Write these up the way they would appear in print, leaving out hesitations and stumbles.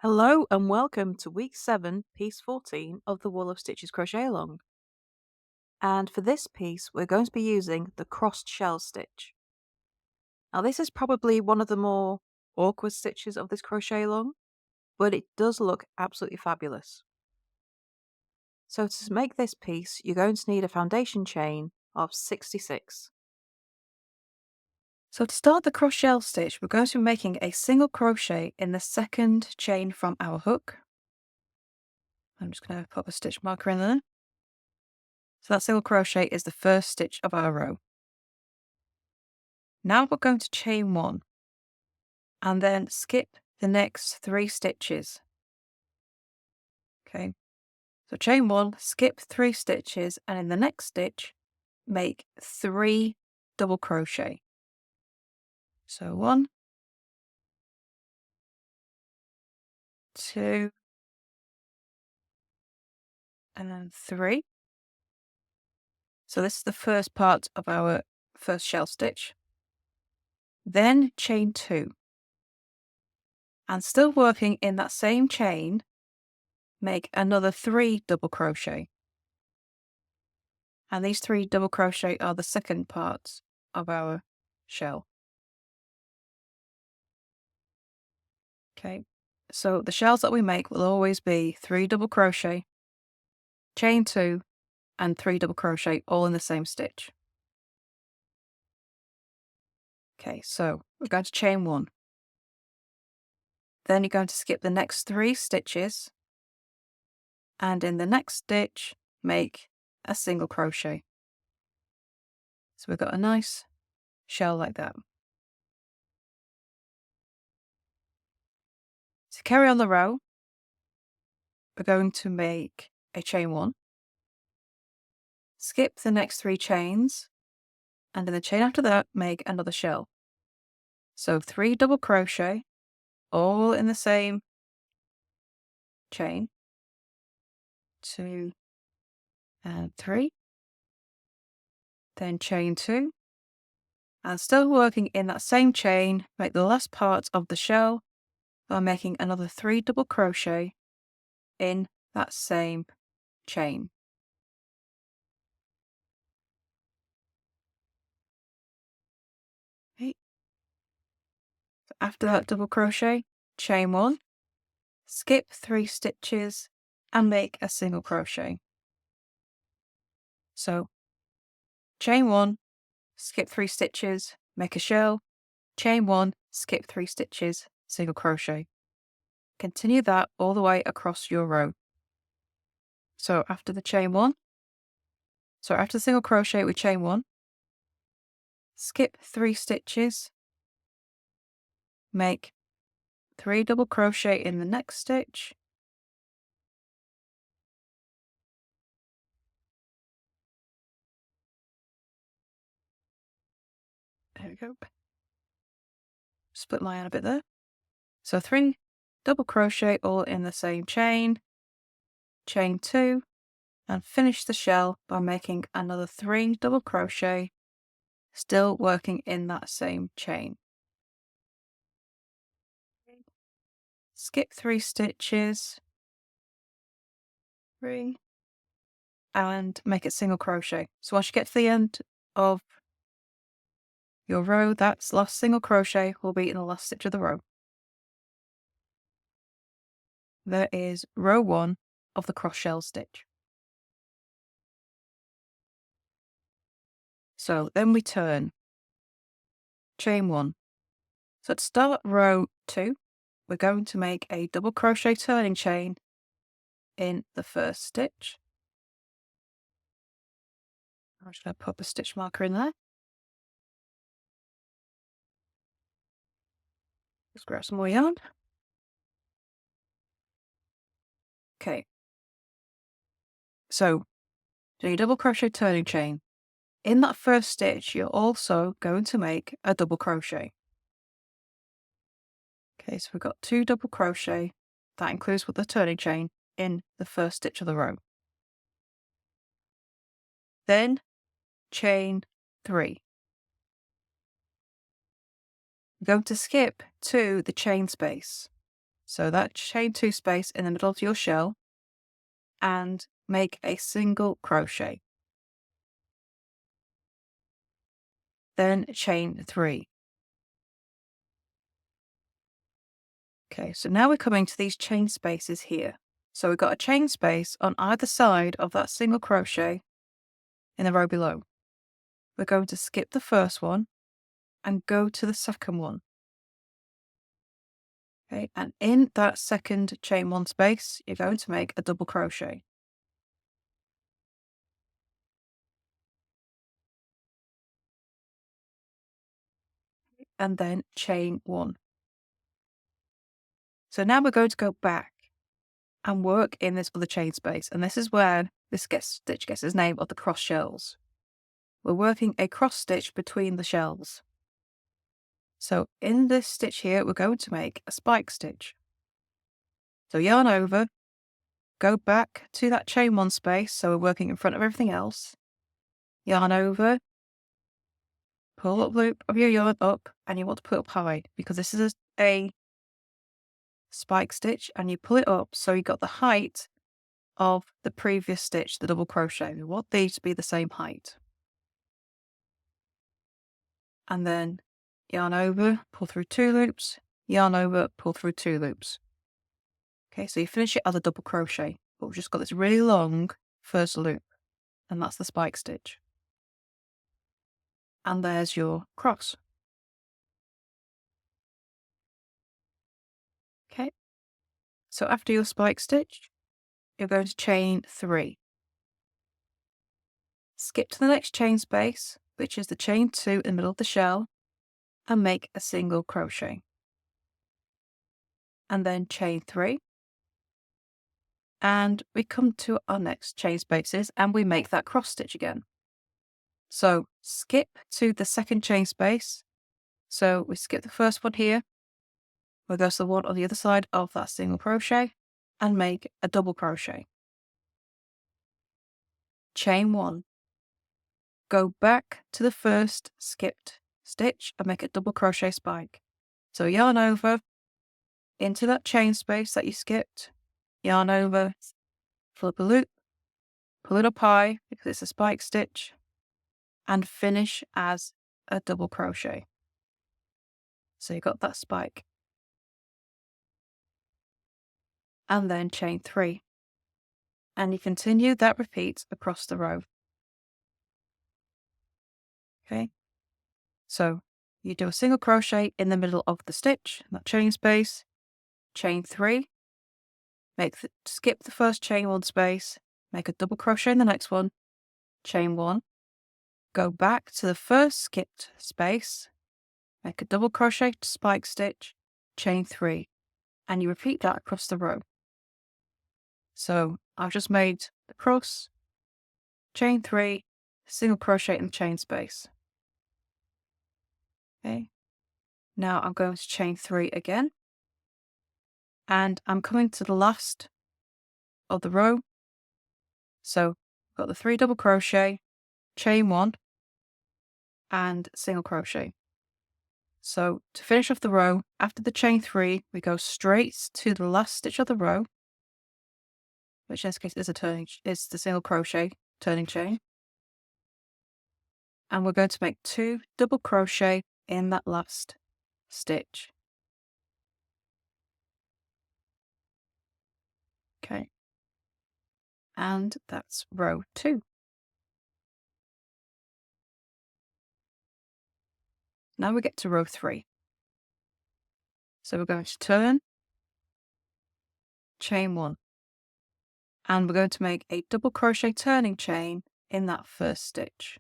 Hello and welcome to week 7, piece 14 of the Wall of Stitches Crochet Along. And for this piece, we're going to be using the crossed shell stitch. Now this is probably one of the more awkward stitches of this crochet along, but it does look absolutely fabulous. So to make this piece, you're going to need a foundation chain of 66. So to start the cross shell stitch, we're going to be making a single crochet in the second chain from our hook. I'm just going to pop a stitch marker in there. So that single crochet is the first stitch of our row. Now we're going to chain 1 and then skip the next 3 stitches. Okay, so chain 1, skip 3 stitches, and in the next stitch, make 3 double crochet. So 1, 2, and then 3. So this is the first part of our first shell stitch. Then chain 2. And still working in that same chain, make another 3 double crochet. And these 3 double crochet are the second part of our shell. Okay, so the shells that we make will always be 3 double crochet, chain 2, and 3 double crochet all in the same stitch. Okay, so we're going to chain 1. Then you're going to skip the next 3 stitches, and in the next stitch, make a single crochet. So we've got a nice shell like that. To carry on the row, we're going to make a chain 1, skip the next 3 chains, and in the chain after that, make another shell. So 3 double crochet, all in the same chain, 2 and 3, then chain 2, and still working in that same chain, make the last part of the shell by making another 3 double crochet in that same chain. Okay. So after that double crochet, chain 1, skip 3 stitches and make a single crochet. So chain 1, skip 3 stitches, make a shell, chain 1, skip 3 stitches, single crochet. Continue that all the way across your row. So after the chain 1, so after the single crochet we chain 1, skip 3 stitches, make 3 double crochet in the next stitch, there we go, split my yarn a bit there. So 3 double crochet all in the same chain, chain 2, and finish the shell by making another 3 double crochet, still working in that same chain. Skip 3 stitches, 3, and make a single crochet. So once you get to the end of your row, that's last single crochet will be in the last stitch of the row. There is row 1 of the cross shell stitch. So then we turn, chain 1. So to start row 2, we're going to make a double crochet turning chain in the first stitch. I'm just going to put a stitch marker in there. Just grab some more yarn. Okay. So do your double crochet turning chain. In that first stitch, you're also going to make a double crochet. Okay, so we've got 2 double crochet. That includes with the turning chain in the first stitch of the row. Then chain 3. We're going to skip to the chain space. So that chain 2 space in the middle of your shell and make a single crochet. Then chain 3. Okay, so now we're coming to these chain spaces here. So we've got a chain space on either side of that single crochet in the row below. We're going to skip the first one and go to the second one. Okay, and in that second chain 1 space, you're going to make a double crochet. And then chain 1. So now we're going to go back and work in this other chain space. And this is where this stitch gets its name of the cross shells. We're working a cross stitch between the shells. So in this stitch here, we're going to make a spike stitch. So yarn over, go back to that chain 1 space, so we're working in front of everything else. Yarn over, pull up loop of your yarn up, and you want to put it up high because this is a spike stitch, and you pull it up so you got the height of the previous stitch, the double crochet. We want these to be the same height. And then yarn over, pull through 2 loops, yarn over, pull through 2 loops. Okay, so you finish it as a double crochet, but we've just got this really long first loop, and that's the spike stitch. And there's your cross. Okay, so after your spike stitch, you're going to chain 3. Skip to the next chain space, which is the chain 2 in the middle of the shell, and make a single crochet. And then chain 3. And we come to our next chain spaces and we make that cross stitch again. So skip to the second chain space. So we skip the first one here. We'll go to the one on the other side of that single crochet and make a double crochet. Chain 1. Go back to the first skipped stitch and make a double crochet spike. So yarn over into that chain space that you skipped, yarn over, flip a loop, pull it up high because it's a spike stitch, and finish as a double crochet. So you got that spike. And then chain 3. And you continue that repeat across the row. Okay, so you do a single crochet in the middle of the stitch, that chain space, chain 3, skip the first chain 1 space, make a double crochet in the next one, chain 1, go back to the first skipped space, make a double crochet spike stitch, chain 3, and you repeat that across the row. So I've just made the cross, chain 3, single crochet in the chain space. Okay, now I'm going to chain 3 again, and I'm coming to the last of the row. So I've got the 3 double crochet, chain 1, and single crochet. So to finish off the row, after the chain 3, we go straight to the last stitch of the row, which in this case is the single crochet turning chain. And we're going to make 2 double crochet in that last stitch. Okay. And that's row 2. Now we get to row 3. So we're going to turn, chain 1, and we're going to make a double crochet turning chain in that first stitch.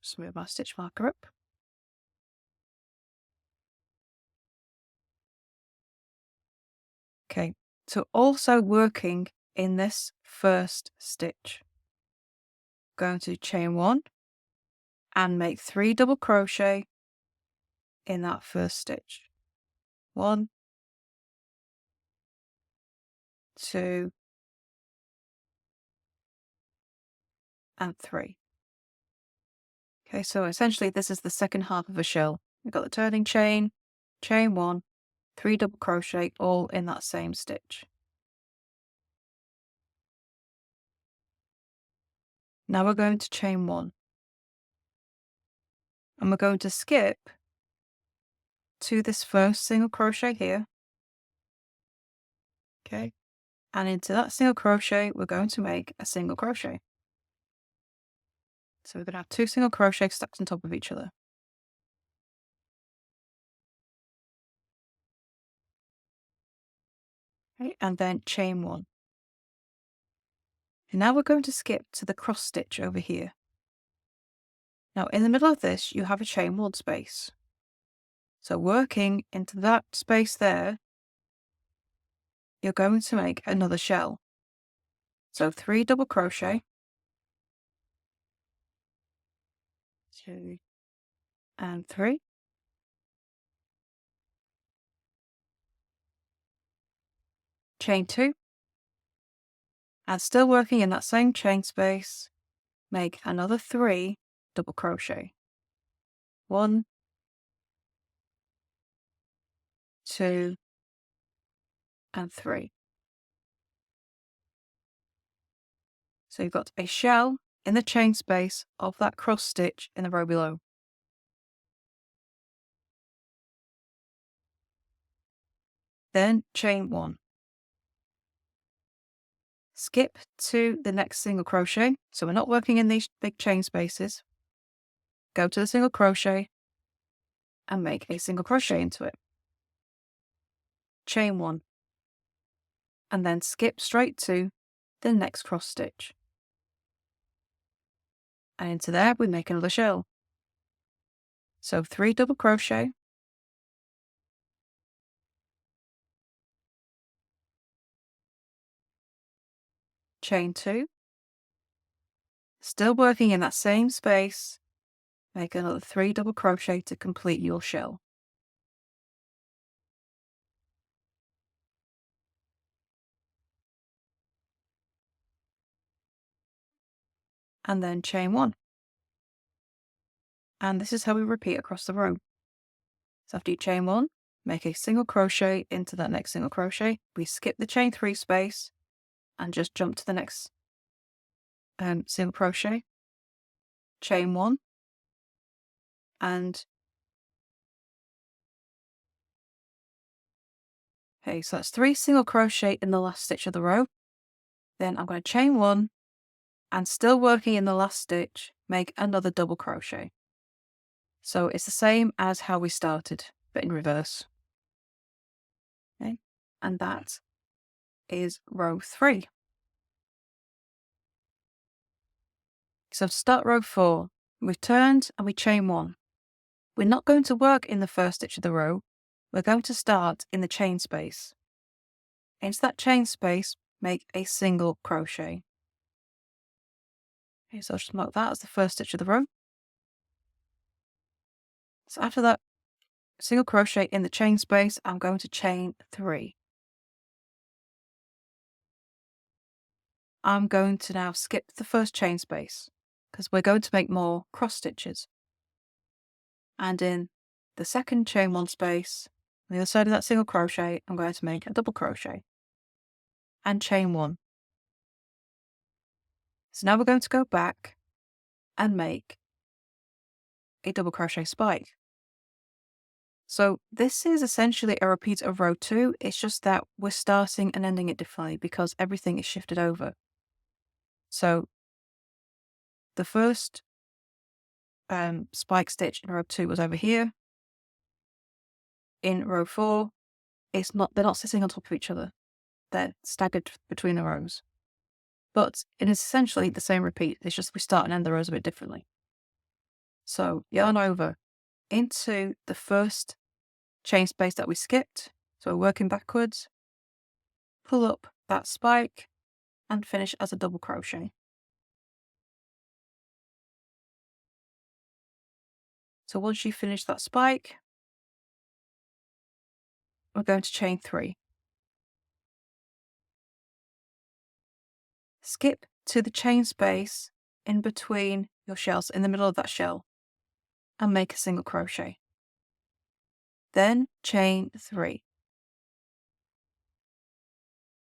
Just move my stitch marker up. Okay, so also working in this first stitch, going to chain 1 and make 3 double crochet in that first stitch. 1, 2, and 3. Okay, so essentially this is the second half of a shell. We've got the turning chain, chain 1, 3 double crochet all in that same stitch. Now we're going to chain 1 and we're going to skip to this first single crochet here. Okay, and into that single crochet we're going to make a single crochet. So we're going to have 2 single crochets stacked on top of each other. Okay, and then chain 1. And now we're going to skip to the cross stitch over here. Now in the middle of this you have a chain 1 space. So working into that space there, you're going to make another shell. So 3 double crochet, 2 and 3, chain 2, and still working in that same chain space, make another 3 double crochet. 1, 2 and 3. So you've got a shell in the chain space of that cross stitch in the row below. Then chain 1. Skip to the next single crochet. So we're not working in these big chain spaces. Go to the single crochet and make a single crochet into it. Chain 1. And then skip straight to the next cross stitch. And into there we make another shell. So 3 double crochet, chain 2, still working in that same space, make another 3 double crochet to complete your shell. And then chain 1. And this is how we repeat across the row. So after you chain 1, make a single crochet into that next single crochet. We skip the chain 3 space and just jump to the next single crochet, chain 1, and okay, so that's 3 single crochet in the last stitch of the row. Then I'm going to chain 1 and still working in the last stitch, make another double crochet. So it's the same as how we started, but in reverse. Okay, and that is row 3. So to start row 4, we've turned and we chain 1. We're not going to work in the first stitch of the row. We're going to start in the chain space. Into that chain space, make a single crochet. Okay, so I'll just mark that as the first stitch of the row. So after that single crochet in the chain space, I'm going to chain 3. I'm going to now skip the first chain space because we're going to make more cross stitches. And in the second chain 1 space, on the other side of that single crochet, I'm going to make a double crochet and chain 1. So now we're going to go back and make a double crochet spike. So this is essentially a repeat of row 2. It's just that we're starting and ending it differently because everything is shifted over. So the first spike stitch in row 2 was over here. In row 4, they're not sitting on top of each other. They're staggered between the rows. But it is essentially the same repeat. It's just we start and end the rows a bit differently. So yarn over into the first chain space that we skipped. So we're working backwards. Pull up that spike and finish as a double crochet. So once you finish that spike, we're going to chain 3. Skip to the chain space in between your shells, in the middle of that shell, and make a single crochet. then chain 3.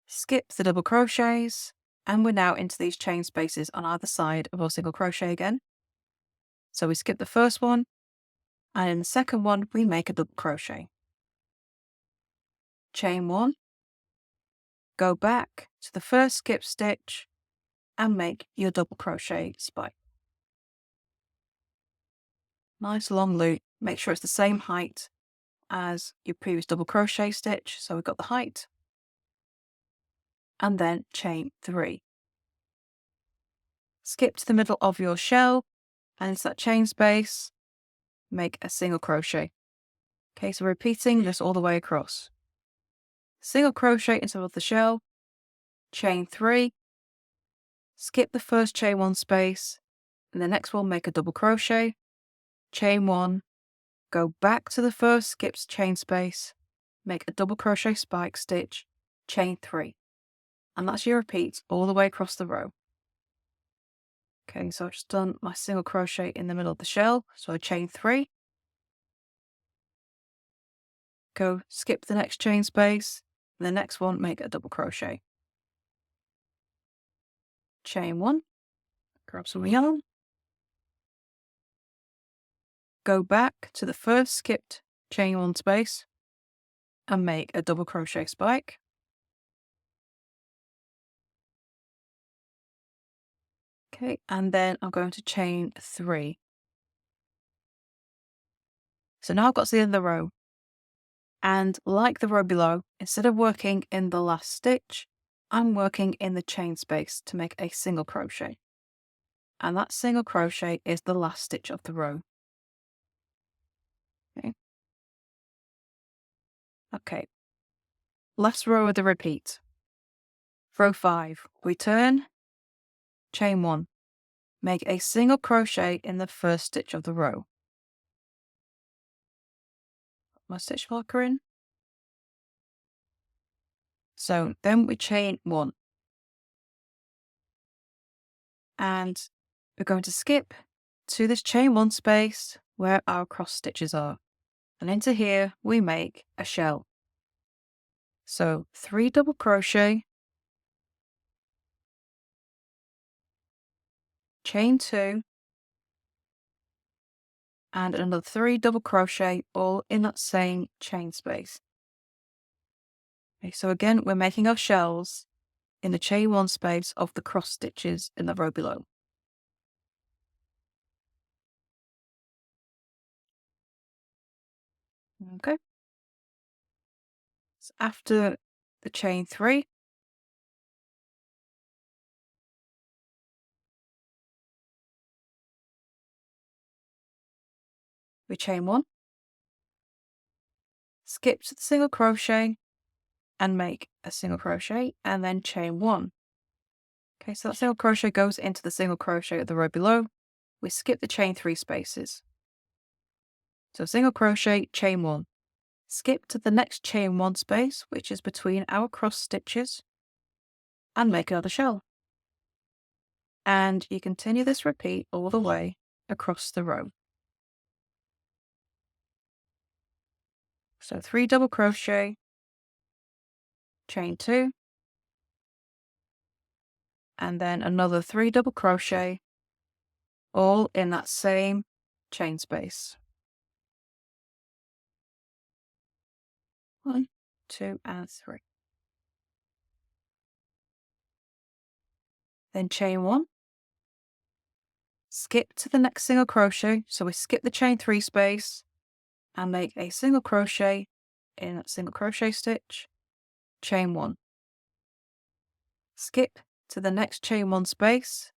Skip the double crochets, and we're now into these chain spaces on either side of our single crochet again. So we skip the first one, and in the second one we make a double crochet. Chain 1, go back to the first skip stitch and make your double crochet spike. Nice long loop, make sure it's the same height as your previous double crochet stitch, so we've got the height, and then chain 3. Skip to the middle of your shell, and into that chain space, make a single crochet. Okay, so repeating this all the way across. Single crochet into the shell, chain 3, skip the first chain 1 space, and the next one make a double crochet, chain 1, go back to the first skipped chain space, make a double crochet spike stitch, chain 3. And that's your repeat all the way across the row. Okay, so I've just done my single crochet in the middle of the shell, so I chain 3, go skip the next chain space, and the next one make a double crochet. Chain 1, grab some yarn, go back to the first skipped chain 1 space, and make a double crochet spike. Okay, and then I'm going to chain 3. So now I've got to the end of the row. And like the row below, instead of working in the last stitch, I'm working in the chain space to make a single crochet. And that single crochet is the last stitch of the row. Okay. Okay. Last row of the repeat. Row 5, we turn, chain 1, make a single crochet in the first stitch of the row. Put my stitch marker in. So then we chain 1. And we're going to skip to this chain 1 space where our cross stitches are. And into here we make a shell. So 3 double crochet, chain 2, and another 3 double crochet, all in that same chain space. Okay, so again we're making our shells in the chain 1 space of the cross stitches in the row below. Okay. So after the chain 3, we chain 1, skip to the single crochet and make a single crochet, and then chain 1. Okay, so that single crochet goes into the single crochet of the row below. We skip the chain 3 spaces. So single crochet, chain 1. Skip to the next chain 1 space, which is between our cross stitches, and make another shell. And you continue this repeat all the way across the row. So 3 double crochet, chain 2, and then another 3 double crochet, all in that same chain space. 1, 2, and 3. Then chain 1, skip to the next single crochet, so we skip the chain 3 space and make a single crochet in that single crochet stitch, chain 1. Skip to the next chain 1 space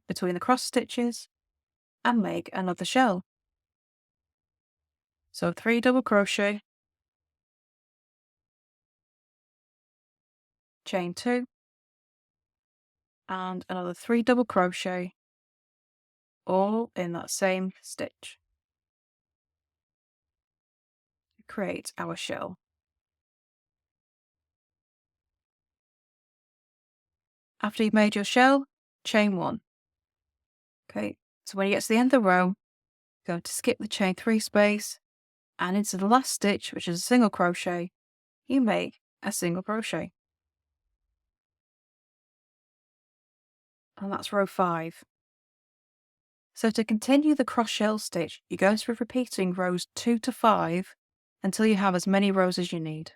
between the cross stitches and make another shell. So 3 double crochet, chain 2, and another 3 double crochet, all in that same stitch. Create our shell. After you've made your shell, chain 1. Okay, so when you get to the end of the row, you're going to skip the chain 3 space And into the last stitch, which is a single crochet, you make a single crochet. And that's row 5. So to continue the cross shell stitch, you're going to be repeating rows 2 to 5 until you have as many rows as you need.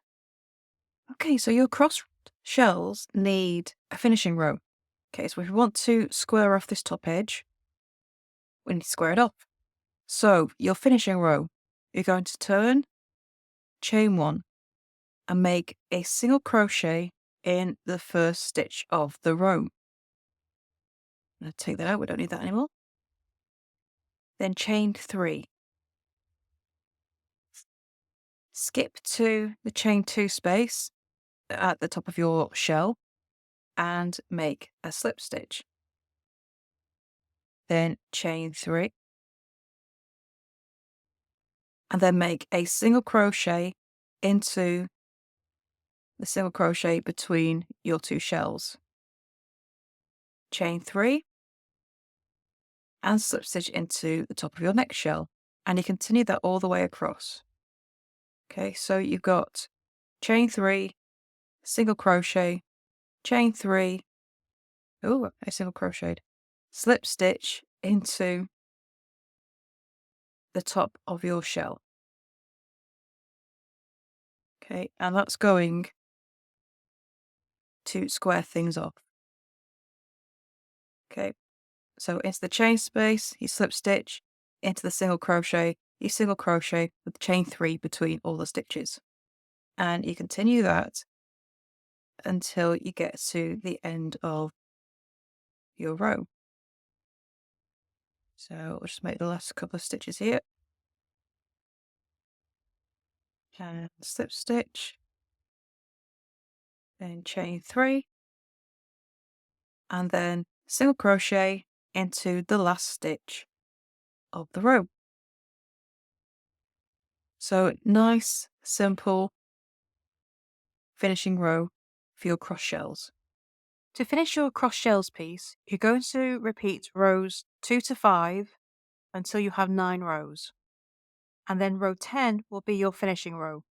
Okay, so your cross shells need a finishing row. Okay, so if we want to square off this top edge, we need to square it off. So your finishing row, you're going to turn, chain 1, and make a single crochet in the first stitch of the row. I'm going to take that out, we don't need that anymore. Then chain 3. Skip to the chain 2 space at the top of your shell and make a slip stitch. Then chain 3. And then make a single crochet into the single crochet between your 2 shells. Chain 3 and slip stitch into the top of your next shell, and you continue that all the way across. Okay, so you've got chain 3, single crochet, chain 3, oh, I single crocheted, slip stitch into the top of your shell. Okay, and that's going to square things off. Okay, so into the chain space, you slip stitch, into the single crochet, you single crochet with chain 3 between all the stitches. And you continue that until you get to the end of your row. So we'll just make the last couple of stitches here. And slip stitch, then chain 3, and then single crochet into the last stitch of the row. So nice, simple finishing row for your cross shells. To finish your cross shells piece, you're going to repeat rows 2 to 5 until you have 9 rows. And then row 10 will be your finishing row.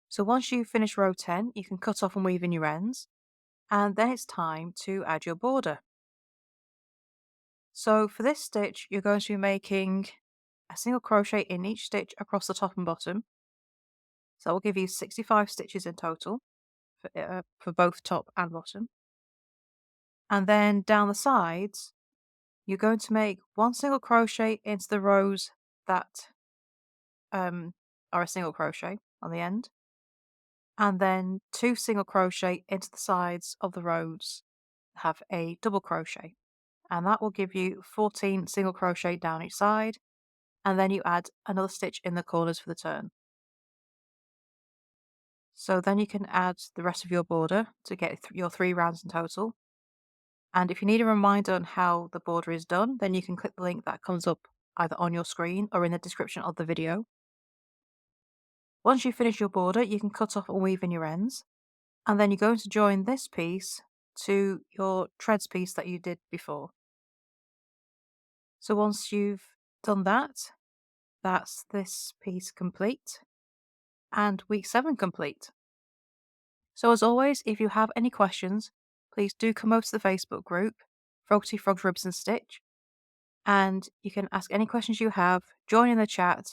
So once you finish row 10, you can cut off and weave in your ends, and then it's time to add your border. So for this stitch, you're going to be making a single crochet in each stitch across the top and bottom. So that will give you 65 stitches in total for both top and bottom. And then down the sides, you're going to make 1 single crochet into the rows that are a single crochet on the end, and then 2 single crochet into the sides of the rows that have a double crochet, and that will give you 14 single crochet down each side, and then you add another stitch in the corners for the turn. So then you can add the rest of your border to get your 3 rounds in total. And if you need a reminder on how the border is done, then you can click the link that comes up either on your screen or in the description of the video. Once you finish your border, you can cut off and weave in your ends, and then you're going to join this piece to your treads piece that you did before. So once you've done that, that's this piece complete and week 7 complete. So as always, if you have any questions, please do come over to the Facebook group, Froggity Frogs Ribs and Stitch, and you can ask any questions you have, join in the chat,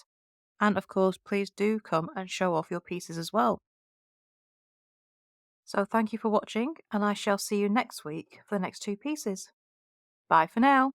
and of course, please do come and show off your pieces as well. So thank you for watching, and I shall see you next week for the next 2 pieces. Bye for now.